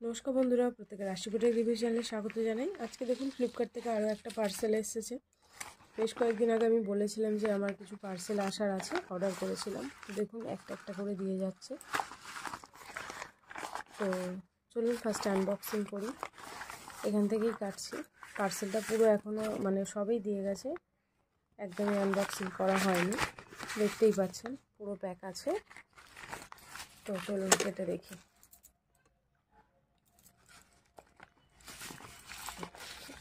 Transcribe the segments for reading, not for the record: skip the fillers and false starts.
নমস্কার বন্ধুরা, প্রত্যেকের রাশিফলের রিভিউ চ্যানেলে স্বাগত জানাই। আজকে দেখুন ফ্লিপকার্ট থেকে আরও একটা পার্সেল এসেছে। বেশ কয়েকদিন আগে আমি বলেছিলাম যে আমার কিছু পার্সেল আসার আছে, অর্ডার করেছিলাম। দেখুন একটা একটা করে দিয়ে যাচ্ছে। তো চলুন ফার্স্ট আনবক্সিং করি। এখান থেকেই কাটছি। পার্সেলটা পুরো এখনও সবই দিয়ে গেছে, একদমই আনবক্সিং করা হয়নি। দেখতেই পাচ্ছেন পুরো প্যাক আছে। তো চলুন কেটে দেখি।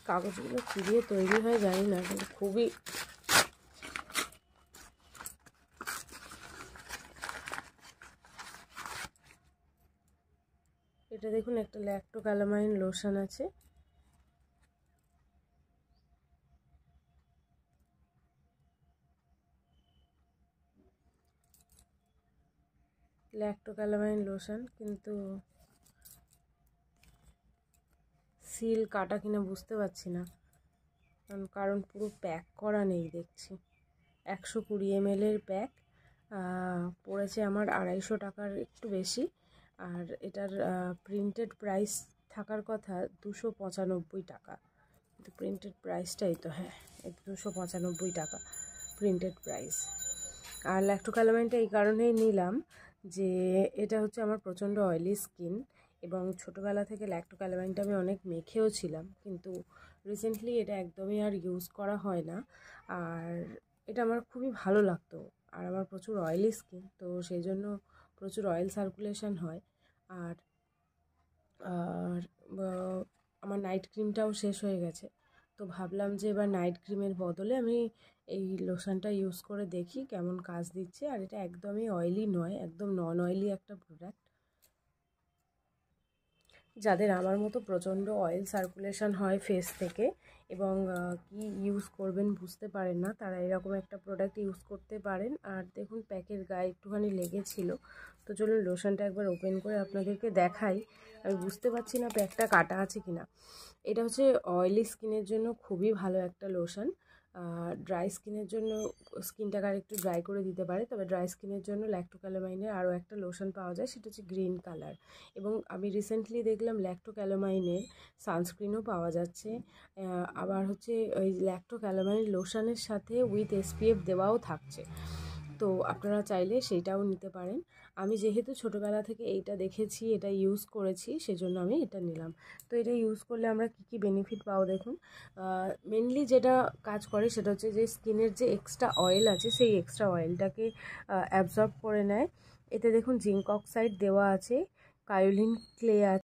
কাগজগুলো কী দিয়ে তৈরি হয় জানি না, কিন্তু খুবই এটা দেখুন, একটা ল্যাক্টোক্যালামাইন লোশন আছে। ল্যাক্টোক্যালামাইন লোশন, কিন্তু সিল কাটা কিনা বুঝতে পারছি না, কারণ পুরো প্যাক করা নেই দেখছি। 120 ml প্যাক পড়েছে আমার 250 টাকার একটু বেশি। আর এটার প্রিন্টেড প্রাইস থাকার কথা 295 টাকা, কিন্তু প্রিন্টেড প্রাইসটাই তো, হ্যাঁ 295 টাকা প্রিন্টেড প্রাইস। আর ল্যাক্টোক্যালামাইনটা এই কারণেই নিলাম যে এটা হচ্ছে আমার প্রচণ্ড অয়েলি স্কিন, এবং ছোটোবেলা থেকে ল্যাক্টোক্যালামাইনটা আমি অনেক মেখেও ছিলাম, কিন্তু রিসেন্টলি এটা একদমই আর ইউজ করা হয় না। আর এটা আমার খুবই ভালো লাগতো, আর আমার প্রচুর অয়েলি স্কিন, তো সেই জন্য প্রচুর অয়েল সার্কুলেশন হয়। আর আর আমার নাইট ক্রিমটাও শেষ হয়ে গেছে, তো ভাবলাম যে এবার নাইট ক্রিমের বদলে আমি এই লোশনটা ইউজ করে দেখি কেমন কাজ দিচ্ছে। আর এটা একদমই অয়েলি নয়, একদম নন অয়েলি একটা প্রোডাক্ট। যাদের আমার মতো প্রচণ্ড অয়েল সার্কুলেশন হয় ফেস থেকে, এবং কি ইউজ করবেন বুঝতে পারেন না, তারা এরকম একটা প্রোডাক্ট ইউজ করতে পারেন। আর দেখুন প্যাকের গায়ে একটুখানি লেগেছিল। তো চলুন লোশনটা একবার ওপেন করে আপনাদেরকে দেখাই। আমি বুঝতে পারছি না প্যাকটা কাটা আছে কিনা। এটা হচ্ছে অয়েলি স্কিনের জন্য খুবই ভালো একটা লোশন। ড্রাই স্কিনের জন্য স্কিনটাকে আর একটু ড্রাই করে দিতে পারে, তবে ড্রাই স্কিনের জন্য ল্যাক্টোক্যালামাইনের আরও একটা লোশন পাওয়া যায়, সেটা হচ্ছে গ্রিন কালার। এবং আমি রিসেন্টলি দেখলাম ল্যাক্টোক্যালামাইনের সানস্ক্রিনও পাওয়া যাচ্ছে। আবার হচ্ছে ওই ল্যাক্টোক্যালামাইন লোশনের সাথে উইথ SPF দেওয়াও থাকছে, তো আপনারা চাইলে সেইটাও নিতে পারেন। আমি যেহেতু ছোটোবেলা থেকে এইটা দেখেছি, এটা ইউজ করেছি, সেজন্য আমি এটা নিলাম। তো এটা ইউজ করলে আমরা কি বেনিফিট পাবো দেখুন। মেনলি যেটা কাজ করে সেটা হচ্ছে যে স্কিনের যে এক্সট্রা অয়েল আছে, সেই এক্সট্রা অয়েলটাকে অ্যাবজর্ব করে নেয়। এতে দেখুন জিঙ্ক অক্সাইড দেওয়া আছে, কায়োলিন ক্লে আছে।